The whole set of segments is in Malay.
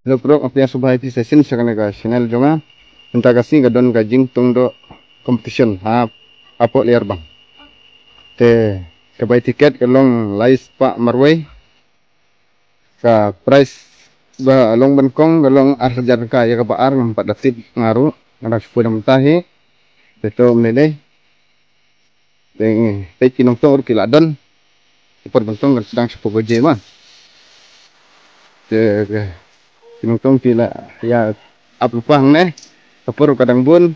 Hello bro, apa yang subah itu session sekarang ke channel jonga. Entah kasih gadon gajing tung do competition apa liar bang. Ke buy tiket ke long lais Pak Marway. Ka price ba long benkong ke long arjar ka ya ke baar 4 detik ngaru ngarak 10 mentahi. Teto menede. Te kinong tor kiladon. Ipor bentong sedang sepogo je mah. Kinong kila ya apupang ne kapur kadang bun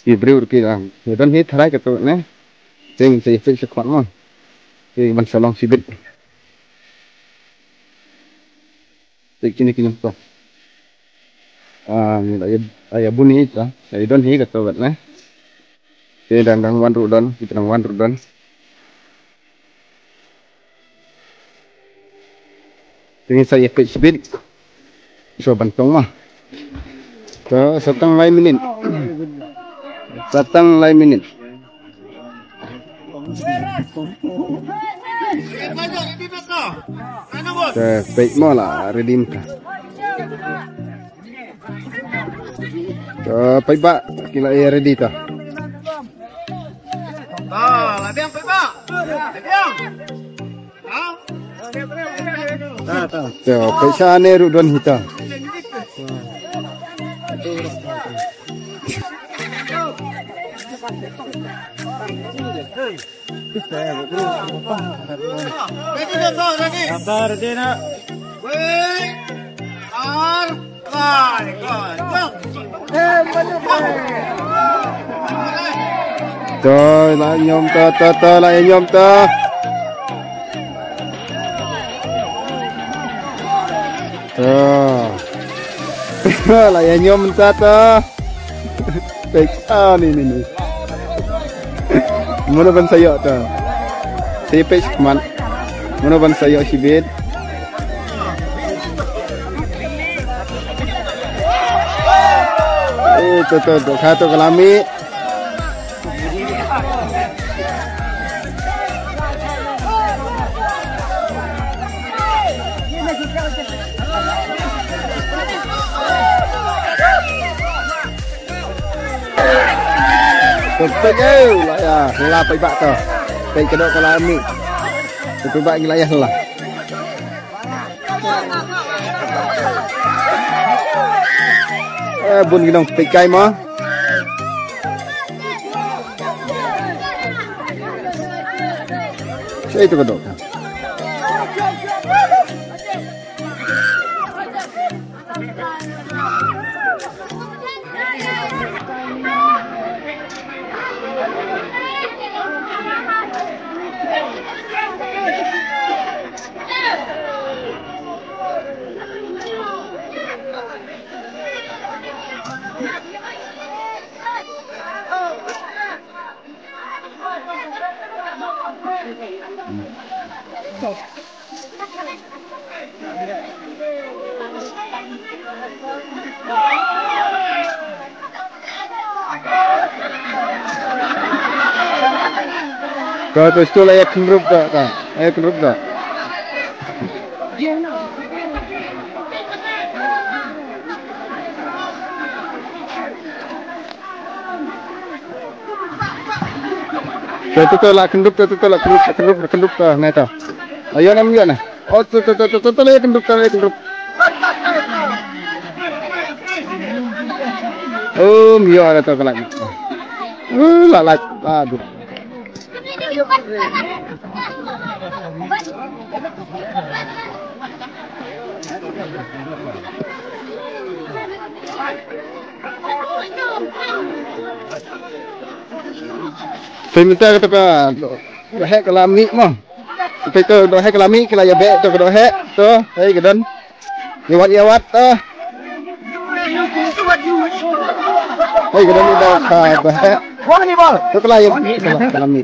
ibri urkilang dan hit harai ketu ne ting saya fix sekwan mon ki man salong sibit kini to ya buni ta ai don hi ketu ne ke dan wan rudon kita wan rudon ting saya fix sibit so bantong mah ke setang lain minit baik mo lah redeem ka pai ba kila ya ready ta labiang pai ba labiang paisa ne rudon hita ready na Trời lại nhom ta lại nhom ta lại nhom ta nih mana ban saya ta saya page man mana ban saya sibit tuh kata kelami Betul lah ya, lah pai bak tu. Pai kedok kelami. Pai bak wilayah lah. Bun ginong pai kai mah. Saya itu kedok. Kau tu tu layak kerup dah, layak kerup dah. Tu lah kerup dah, ni tu. Ayo nam yo na. Oh tu layak kerup. Oh mio ada tu kelak. Lalak, aduh. Saya minta kata dohek kelami mah. Tapi tu dohek kelami kila ya bek tu dohek tu, hei kedan. Yawat tu. Hei kedan ni dah dohek. Wah ni bal. Tu kila ya kelami.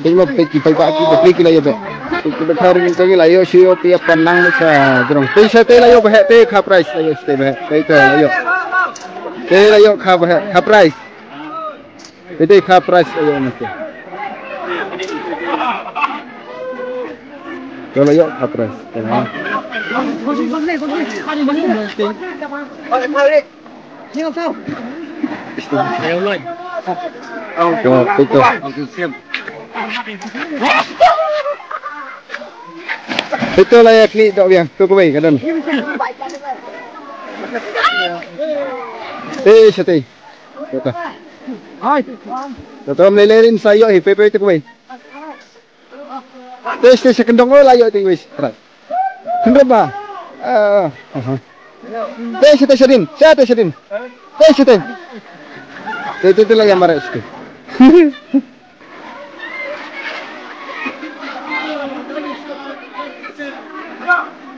Dia mau pergi pergi kila ya bek. Kita cari minta kila yo siyo pia panang macam terong. Tapi saya tu lah yo behek tu kah price yo stay behek. Tapi tu lah yo. Tapi lah yo kah behek kah price. Itu kah price yo nanti. Kalau yuk kapres. Tengah. Cuma itu. Itu layak ni dok biang. Tu kubai kadang. Sate. Betul. Betul melelerin sayo pepe itu kubai. Teste sekendong layo tu wis. Kendap ba? Teste sedin. Sate sedin. Teste. Itu lah yang marah itu.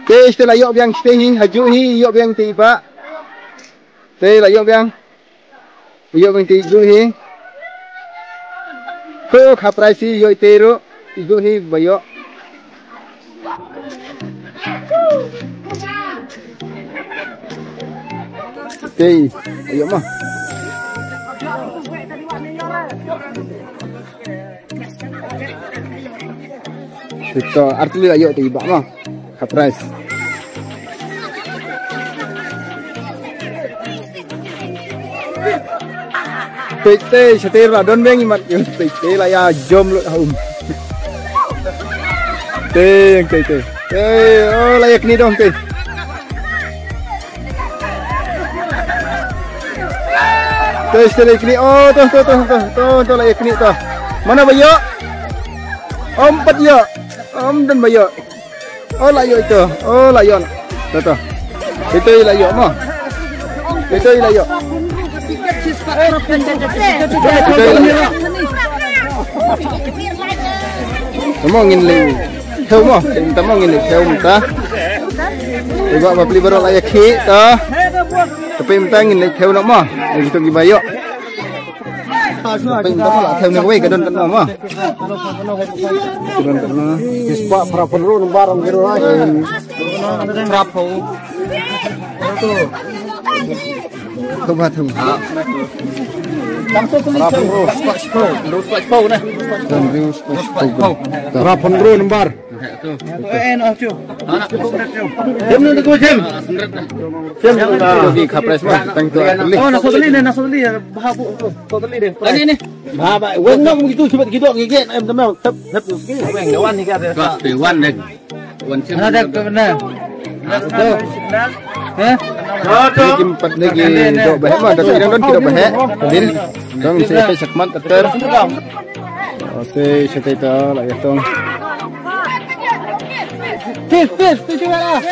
Teste lah yok biang stehi, haju hi yok biang tiba. Teste lah yok biang. Yok biang tiba hi. Kau kaprai si yok teru, ibu hi bayok. Teste, ayok mah. Itu artinya ayok tiba mah. Kaprais. Pete setir lah don beng imat yung pete lah ya jom lu haum. Teng. Oh layak ni dong teh. Tes layak ni. Oh tuh layak ni tuh. Mana bayo? Om 4 yo. Om dan bayo. Oh layo itu. Oh layo. Tuh. Itu layo mah. Itu layo. Ngomongin lagi. Tahu mah. Kita ngomongin lagi. Tahu minta. Ibu apa beli baru layak ki tuh. Tapi minta ngin lagi tahu nak mah. Itu gibayo. Tapi minta malah tahu nak wei kadon kadon mah. Kadon kadon. Ispa prapenru barang kira lagi. Prapu. Itu. Không hạt thùng. Rapan ro nomor. Kapres mah tangtu. Oh nasodli bahabu nasodli deh. Ini nih. Bahaba. Wengong begitu cepat gitu ngigit em teman. Tep weng dewan ni kata. Dewan deh. Dewan sim. Ada benar. Betul. Kimpat lagi dok bahe mah dok irang don kidok bahe din dong saya sekmat ter oke setai ta la ya tong tis tu lah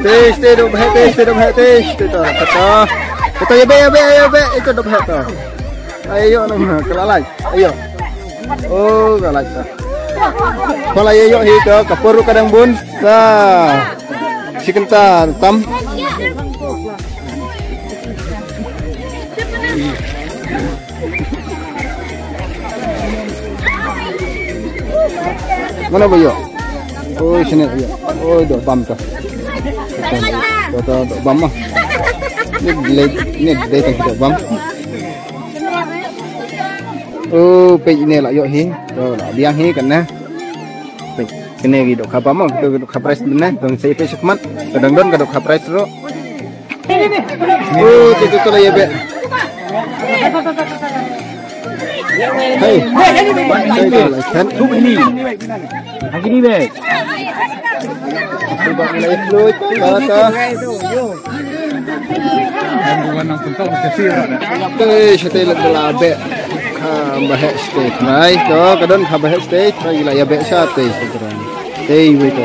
tis dok bahe tis tu kata ya be itu dok bahe ta ayo nama kelalai ayo oh kelalai ta kalau ayo hito kapuru kadang bun sa si kenta tam mana boyo oh sini ya oh do bam ta do bam mah ni delay kita bam oh pe ini lah yo hi do lah biang hi kan na pe kene gi do khapa mo to khapres na dong sei pe sekmat kadang don kadok khapres ro oh itu lah ya be hey kan tu ini lagi ni be coba mulai fluid kata bukan nang pentol kecil setel labe bahek state naik to kadon bahek state lagi lah ya be sate sekarang tei itu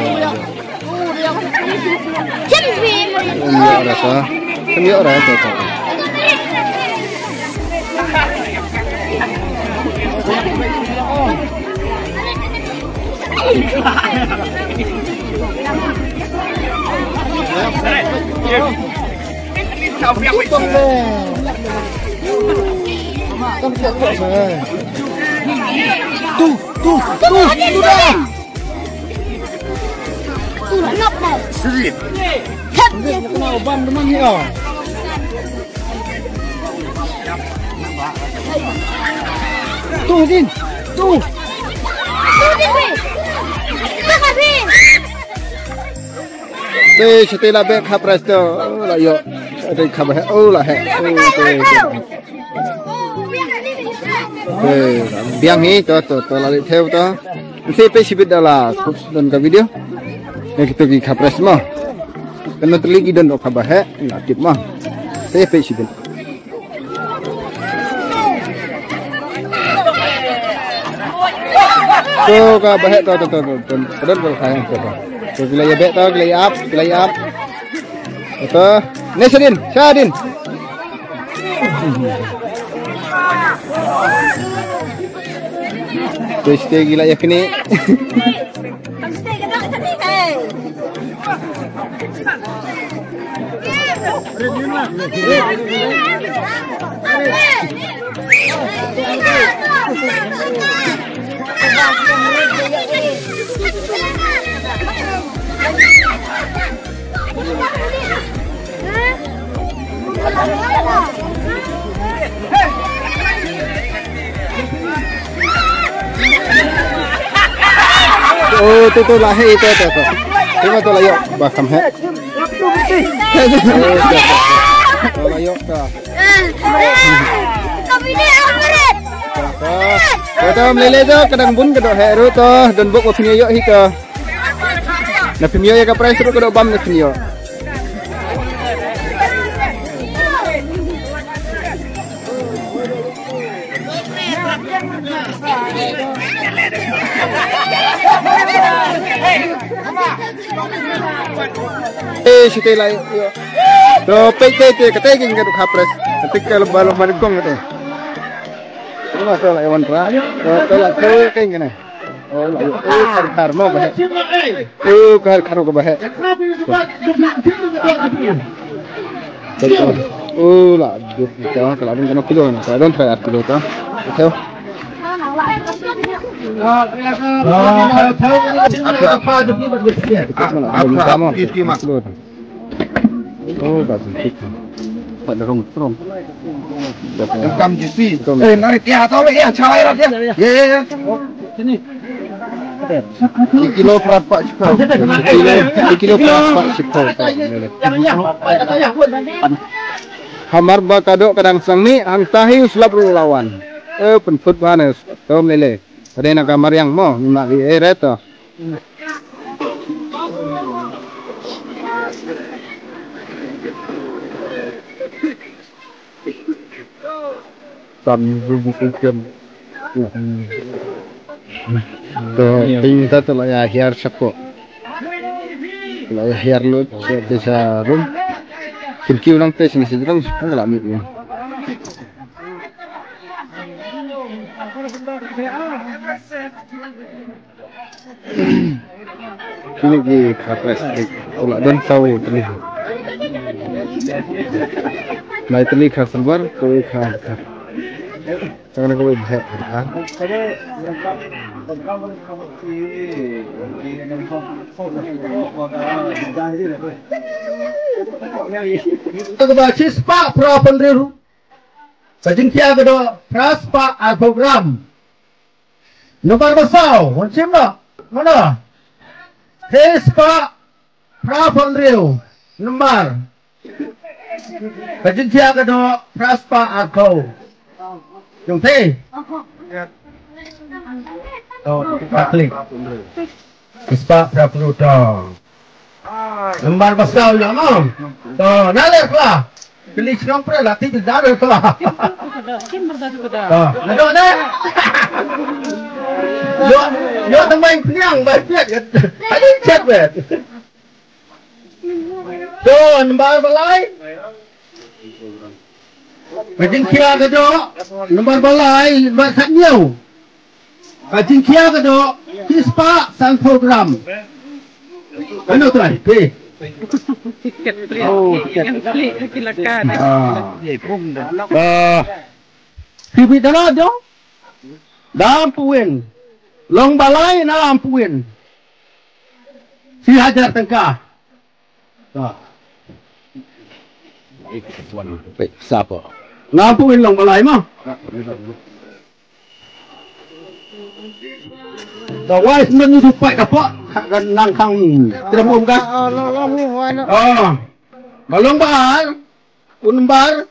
ya rasa kami orang tu Tuh dah. Tuh nak mau. Sedih. Dia kenal ban teman ni ah. Tuh Din. Tê sẽ tê là bé khắp ra cho là yo đây khắp hết ô là hết tê biang hi to là theo to sẽ pe sibit là dan ka video này kita ki khắp ra semua kena terligi dan khắp hết là tip mah sẽ pe sibit to ka bahet to dan ko khai to gilay bet to gilay up to nesadin sadin to stay gilay kini oh tu lah hai tu terima tu lah yo bakam hai tu lah yo ta kita melele jo kadang bun kedo hero to dan buk opini yo hika na pimio ya ka price ro kedo bam na pimio site lai yo to pete kate king kedo ka price ketika balong manigong kedo ini masalah hewan ra to la ke king ne oh la khar mo ba khar ko ba hai oh la duk to kalau dengan kilo na don try kilo to theo oh ba sih pada rong cầm chỉ phi nói tia tao bây giờ chơi rồi tia sini kilo berapa kilo berapa hamar ba kado kadang sang ni ang tahi sulap lawan penfut banes tom lele ada nak kamar yang mau nak reto tam bukan to tinta to la hair shapo la hair lo desa rum kinki ulang tes ni sedang la mi ini di kapes ulah don tahu terus mai teli khas bar ko khas jangan kau ibadah kan? Terbasis Pak Prapandiru, kajengkia kedua Praspa program. Nomor besar, macam mana? Praspa Prapandiru, nomor. Kajengkia kedua Praspa Yung thế. Klik. Ispa Prapuruto. Lembar besar ya mam. To nalar lah. Klik serong pre latih tidak ada lah. Nado na. Yo teman penyang bajet. Ada chat bet. To lembar balai. Kajengkia kedua nomor balai buat kat nhiều. Kajengkia kedua Ispa sang program. Ano tu ni? Tiket beli. Oh, tiket silakan. Pipi dah dong. Dalam puin. Long balai dalam puin. Si hajar tengkah. Baik, siapa? Lampuin long balai mah. Dah wise men supaya dapat akan nangkang tidak umum kan? Balong bahar, unbar,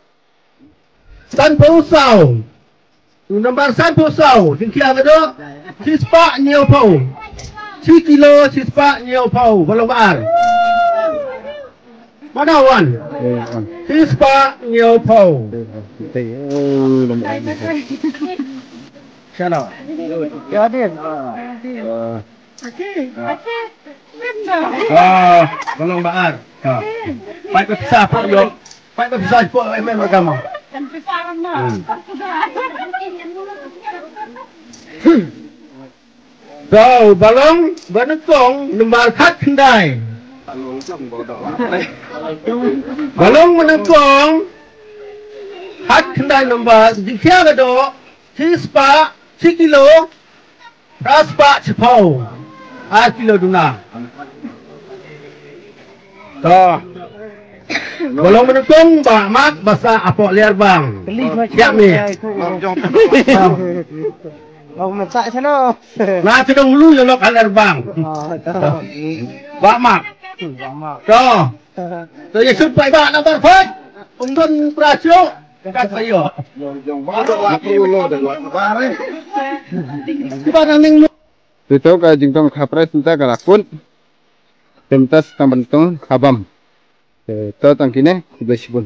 san pusau, unbar san pusau, tinggal ada, sispa nyau pau, 10 kilo sispa nyau pau, balong bahar. Mana wan? Sispa nyau pau. Siapa? Ya dia. Balong bahar. Baik berpisah pun yo. Baik berpisah pun memang agama. So, balong benetong lembar kat kendai. Balong menekong hat kendai lembar dikira gado sispa 10 kilo raspa cepau 8 kilo duna. So, balong menekong ba mak basa apok liar bang. Siap ni. Mau minta sana. Nah, sedang dulu yo lok liar bang. Ba mak. So, so ya supai ba nomor 4. Unggun prasyo kat sayo. Dito ka jingtong kapres nta kalakun. Pentas tambantung kabam. Ito tangkine, ibasibun.